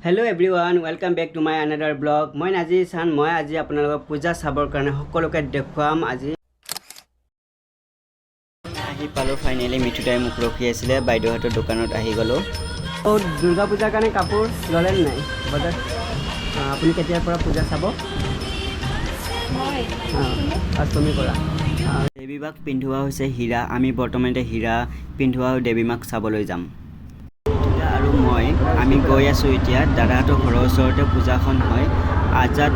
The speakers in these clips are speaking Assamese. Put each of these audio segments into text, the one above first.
Hello everyone, welcome back to my another blog. মই আজি আপোনালোকক পূজা চাবৰ কাৰণে সকলোকে দেখুৱাম আজি আহি পালো ফাইনালি মিঠুতাই মোক ৰখি আছিল বাইদেউহঁতৰ দোকানত আহি গলো ও দুৰ্গা পূজাৰ কাৰণে কাপোৰ ললেন নাই বজাৰ আপুনি কেতিয়াৰ পৰা পূজা চাব মই অষ্টমী কৰা দেৱীমাক পিন্ধোৱা হৈছে হীৰা আমি বৰ্তমানতে হীৰা পিন্ধোৱা দেৱীমাক চাবলৈ যাম আৰু আমি গৈ আছো এতিয়া দাদাহঁতৰ ঘৰৰ ওচৰতে পূজাখন হয় আজাদ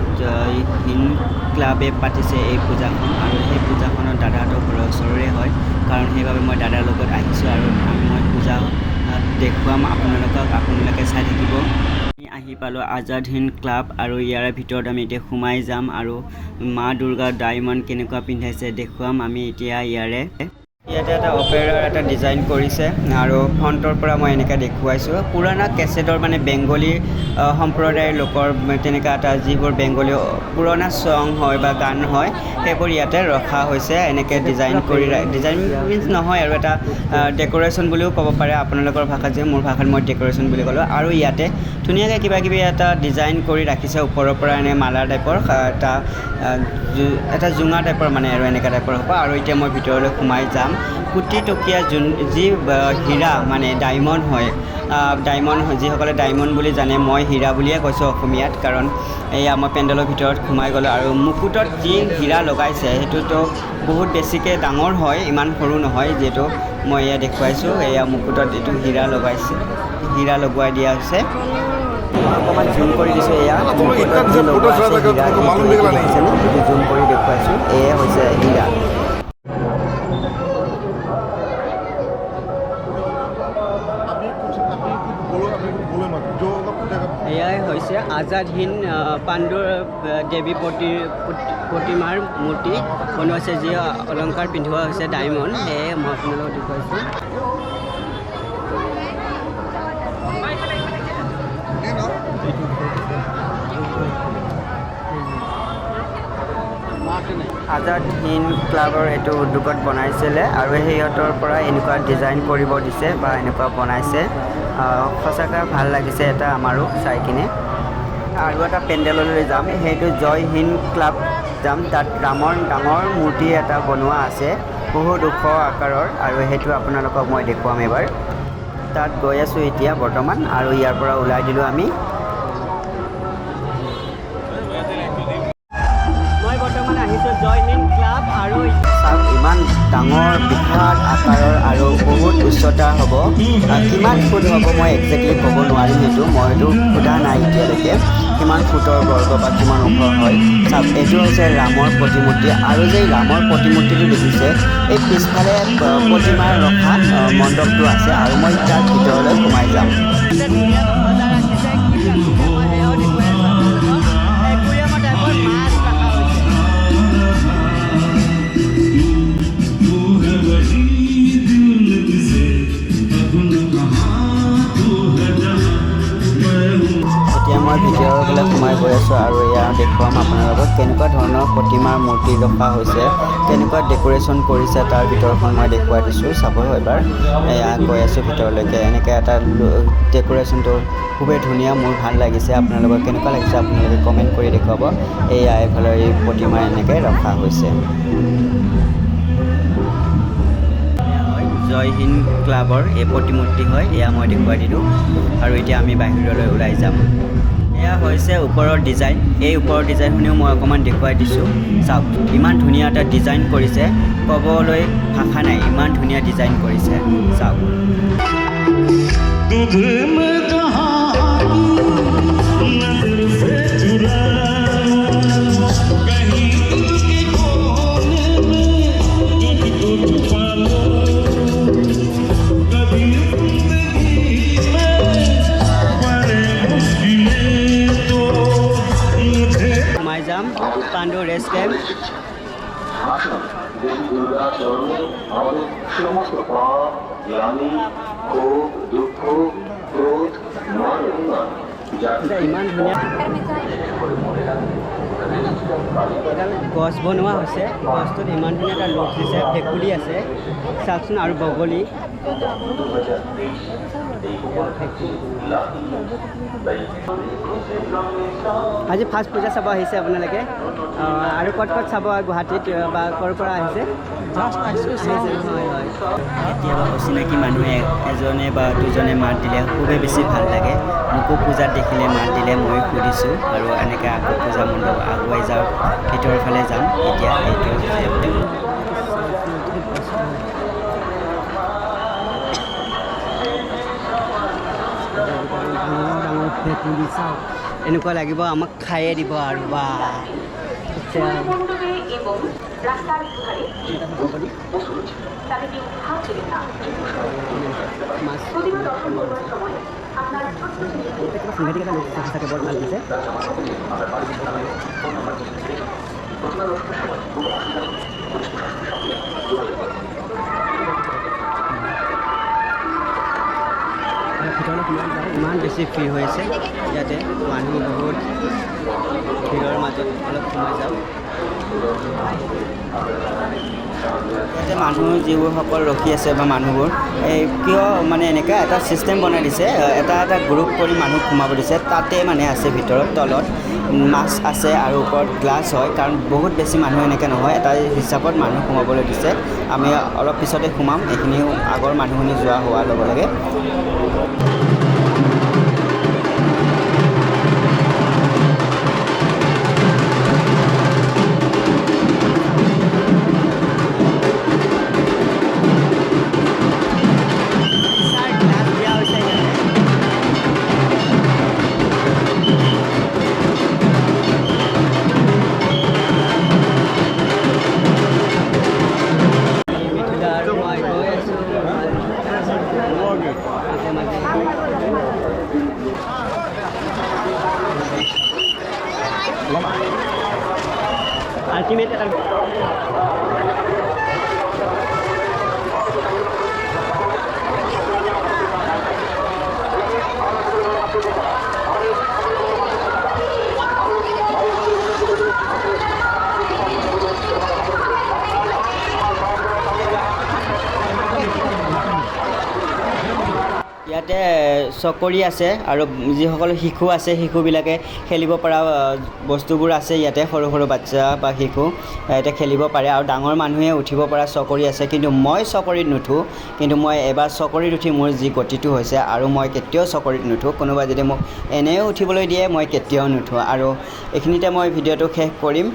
হিন্দ ক্লাবে পাতিছে এই পূজাখন আৰু সেই পূজাখনৰ দাদাহঁতৰ ঘৰৰ ওচৰৰে হয় কাৰণ সেইবাবে মই দাদাৰ লগত আহিছোঁ আৰু মই পূজা দেখুৱাম আপোনালোকে চাই থাকিব আমি আহি পালোঁ আজাদ হিন্দ ক্লাব আৰু ইয়াৰ ভিতৰত আমি এতিয়া সোমাই যাম আৰু মা দুৰ্গা ডায়মণ্ড কেনেকুৱা পিন্ধাইছে দেখুৱাম আমি এতিয়া ইয়াৰে ইয়াতে এটা অপেৰাৰ এটা ডিজাইন কৰিছে আৰু ফ্ৰণ্টৰ পৰা মই এনেকৈ দেখুৱাইছোঁ পুৰণা কেছেটৰ মানে বেংগলী সম্প্ৰদায়ৰ লোকৰ তেনেকুৱা এটা যিবোৰ বেংগলী পুৰণা ছং হয় বা গান হয় সেইবোৰ ইয়াতে ৰখা হৈছে এনেকৈ ডিজাইন মিন্স নহয় আৰু এটা ডেক'ৰেশ্যন বুলিও ক'ব পাৰে আপোনালোকৰ ভাষাত যে মোৰ ভাষাত মই ডেক'ৰেশ্যন বুলি ক'লোঁ আৰু ইয়াতে ধুনীয়াকৈ কিবাকিবি এটা ডিজাইন কৰি ৰাখিছে ওপৰৰ পৰা এনে মালা টাইপৰ এটা জোঙা টাইপৰ মানে আৰু এনেকুৱা টাইপৰ হ'ব আৰু এতিয়া মই ভিতৰলৈ সোমাই যাম কোটিটকীয়া যি হীৰা মানে ডায়মণ্ড হয় যিসকলে ডায়মণ্ড বুলি জানে মই হীৰা বুলিয়ে কৈছোঁ অসমীয়াত কাৰণ এয়া মই পেণ্ডেলৰ ভিতৰত সোমাই গ'লোঁ আৰু মুকুটত যি হীৰা লগাইছে সেইটোতো বহুত বেছিকৈ ডাঙৰ হয় ইমান সৰু নহয় যিহেতু মই এয়া দেখুৱাইছোঁ এয়া মুকুটত এইটো হীৰা লগোৱাই দিয়া হৈছে অকণমান জুম কৰি দিছোঁ এয়া মুকুটত যি লগোৱা আছে হীৰা জুম কৰি দেখুৱাইছোঁ এয়া হৈছে হীৰা এয়াই হৈছে আজাদ হিন্দ পাণ্ডুৰ দেৱী প্ৰতিমাৰ মূৰ্তি বনোৱা হৈছে যি অলংকাৰ পিন্ধোৱা হৈছে ডায়মণ্ড সেয়ে মই আপোনালোকক দেখুৱাইছোঁ আজাদ হিন্দ ক্লাবৰ এইটো উদ্যোগত বনাইছিলে আৰু সিহঁতৰ পৰা এনেকুৱা ডিজাইন কৰিব দিছে বা এনেকুৱা বনাইছে সঁচাকৈ ভাল লাগিছে এটা আমাৰো চাই কিনে আৰু এটা পেণ্ডেললৈ যাম সেইটো জয় হিন্দ ক্লাব যাম তাত ৰামৰ ডাঙৰ মূৰ্তি এটা বনোৱা আছে বহুত ওখ আকাৰৰ আৰু সেইটো আপোনালোকক মই দেখুৱাম এবাৰ তাত গৈ আছোঁ এতিয়া বৰ্তমান আৰু ইয়াৰ পৰা ওলাই দিলোঁ আমি জয় হিন্দ ক্লাব আৰু ইমান ডাঙৰ বিশাল আকাৰৰ আৰু বহুত উচ্চতা হ'ব কিমান ফুট হ'ব মই একজেক্টলি ক'ব নোৱাৰিম সেইটো মইতো সোধা নাই এতিয়ালৈকে কিমান ফুটৰ বৰ্গ বা কিমান ওখ হয় চাওক এইটো হৈছে ৰামৰ প্ৰতিমূৰ্তি আৰু যে ৰামৰ প্ৰতিমূৰ্তিটো দেখিছে এই পিছফালে প্ৰতিমাৰ ৰখা মণ্ডপটো আছে আৰু মই তাৰ ভিতৰলৈ সোমাই যাম মই ভিতৰলৈ সোমাই গৈ আছোঁ আৰু এয়া দেখুৱাম আপোনালোকক কেনেকুৱা ধৰণৰ প্ৰতিমাৰ মূৰ্তি ৰখা হৈছে কেনেকুৱা ডেক'ৰেশ্যন কৰিছে তাৰ ভিতৰখন মই দেখুৱাই দিছোঁ চাব এবাৰ এয়া গৈ আছোঁ ভিতৰলৈকে এনেকৈ এটা ডেক'ৰেশ্যনটো খুবেই ধুনীয়া মোৰ ভাল লাগিছে আপোনালোকৰ কেনেকুৱা লাগিছে আপোনালোকে কমেণ্ট কৰি দেখুৱাব এয়া এইফালে এই প্ৰতিমা এনেকৈ ৰখা হৈছে জয় হিন্দ ক্লাবৰ এই প্ৰতিমূৰ্তি হয় এয়া মই দেখুৱাই দিলোঁ আৰু এতিয়া আমি বাহিৰলৈ ওলাই যাম এয়া হৈছে ওপৰৰ ডিজাইন এই ওপৰৰ ডিজাইনখিনিও মই অকণমান দেখুৱাই দিছোঁ চাওক ইমান ধুনীয়া এটা ডিজাইন কৰিছে ক'বলৈ ভাষা নাই ইমান ধুনীয়া ডিজাইন কৰিছে চাওক পাণ্ডু ৰেস্ট ক্যাম্প ইমান ধুনীয়া গছ বনোৱা হৈছে গছটোত ইমান ধুনীয়া এটা লুক দিছে ভেকুলী আছে চাওকচোন আৰু বগলী আজি ফাৰ্ষ্ট পূজা চাব আহিছে আপোনালোকে আৰু ক'ত ক'ত চাব গুৱাহাটীত বা ক'ৰ পৰা আহিছে কেতিয়াবা অচিনাকি মানুহে এজনে বা দুজনে মাত দিলে খুবেই বেছি ভাল লাগে মোকো পূজাত দেখিলে মাত দিলে মই সুধিছোঁ আৰু এনেকৈ আকৌ পূজা মণ্ডপ আগুৱাই যাওঁ ভিতৰৰ ফালে যাম এতিয়া এইটো এনেকুৱা লাগিব আমাক খায়ে দিব আৰু বা সাংঘাতিক বৰ ভাল দিছে ভিতৰলৈ সোমাই যাওঁ ইমান বেছি ভিৰ হৈছে ইয়াতে মানুহ বহুত ভিৰৰ মাজত অলপ সোমাই যাওঁ ইয়াতে মানুহ যিবোৰসকল ৰখি আছে বা মানুহবোৰ এই কিয় মানে এনেকুৱা এটা ছিষ্টেম বনাই দিছে এটা গ্ৰুপ কৰি মানুহ সোমাব দিছে তাতে মানে আছে ভিতৰত তলত মাছ আছে আৰু ওপৰত গ্লাছ হয় কাৰণ বহুত বেছি মানুহ এনেকৈ নহয় এটা হিচাপত মানুহ সোমাবলৈ দিছে আমি অলপ পিছতে সোমাম এইখিনি আগৰ মানুহখিনি যোৱা হোৱাৰ লগে লগে Ultimate ইয়াতে চকৰি আছে আৰু যিসকল শিশু আছে শিশুবিলাকে খেলিব পৰা বস্তুবোৰ আছে ইয়াতে সৰু সৰু বাচ্চা বা শিশু ইয়াতে খেলিব পাৰে আৰু ডাঙৰ মানুহে উঠিব পৰা চকৰি আছে কিন্তু মই চকৰিত নুঠোঁ কিন্তু মই এবাৰ চকৰিত উঠি মোৰ যি গতিটো হৈছে আৰু মই কেতিয়াও চকৰিত নুঠোঁ কোনোবাই যদি মোক এনেও উঠিবলৈ দিয়ে মই কেতিয়াও নুঠোঁ আৰু এইখিনিতে মই ভিডিঅ'টো শেষ কৰিম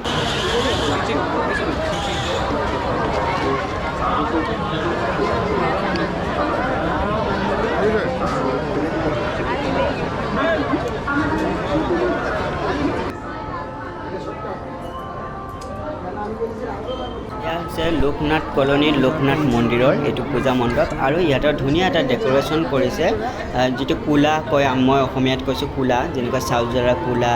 এয়া হৈছে লোকনাথ কলনীৰ লোকনাথ মন্দিৰৰ এইটো পূজা মণ্ডপ আৰু ইয়াতে ধুনীয়া এটা ডেক'ৰেশ্যন কৰিছে যিটো কোলা কয় মই অসমীয়াত কৈছোঁ কোলা যেনেকুৱা চাউলজৰা কোলা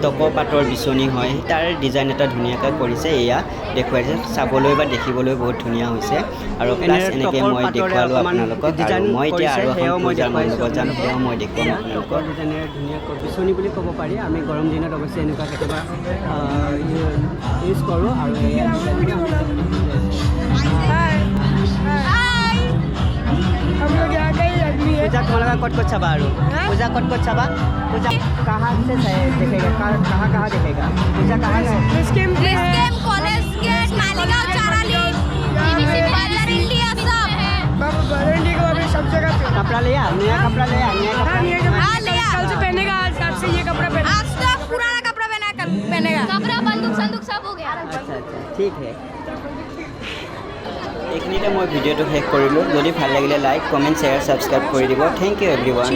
টকৌপাতৰ বিচনী হয় তাৰ ডিজাইন এটা ধুনীয়াকৈ কৰিছে এয়া দেখুৱাইছে চাবলৈ বা দেখিবলৈ বহুত ধুনীয়া হৈছে আৰু প্লাছ এনেকৈ মই দেখুৱালোঁ আপোনালোকক আৰু মই এতিয়া আৰু এখন পূজাৰ মণ্ডপত যাম সেয়াও মই দেখুৱাম আপোনালোকক ডিজাইনেৰে ধুনীয়াকৈ বিচনী বুলি ক'ব পাৰি আমি গৰম দিনত অৱশ্যে এনেকুৱা কেতিয়াবা ইউজ কৰোঁ আৰু এয়া पूजा तुम्हारा कट कट छबा पूजा कट कट छबा पूजा कहाँ से देखेगा कहाँ देखेगा पूजा कहाँ college gate Maligaon Chariali parlour India सब जगह पे कपड़ा लिया नया कपड़ा लिया हाँ लिया कल से पहनेगा आज से ये कपड़ा पहने आज तो पुराना कपड़ा पहनेगा कपड़ा बंदूक संदूक सब हो गया अच्छा ठीक है এইখিনিতে মই ভিডিঅ'টো শেষ কৰিলোঁ যদি ভাল লাগিলে লাইক কমেণ্ট শ্বেয়াৰ ছাবস্ক্ৰাইব কৰি দিব থেংক ইউ এভৰিৱান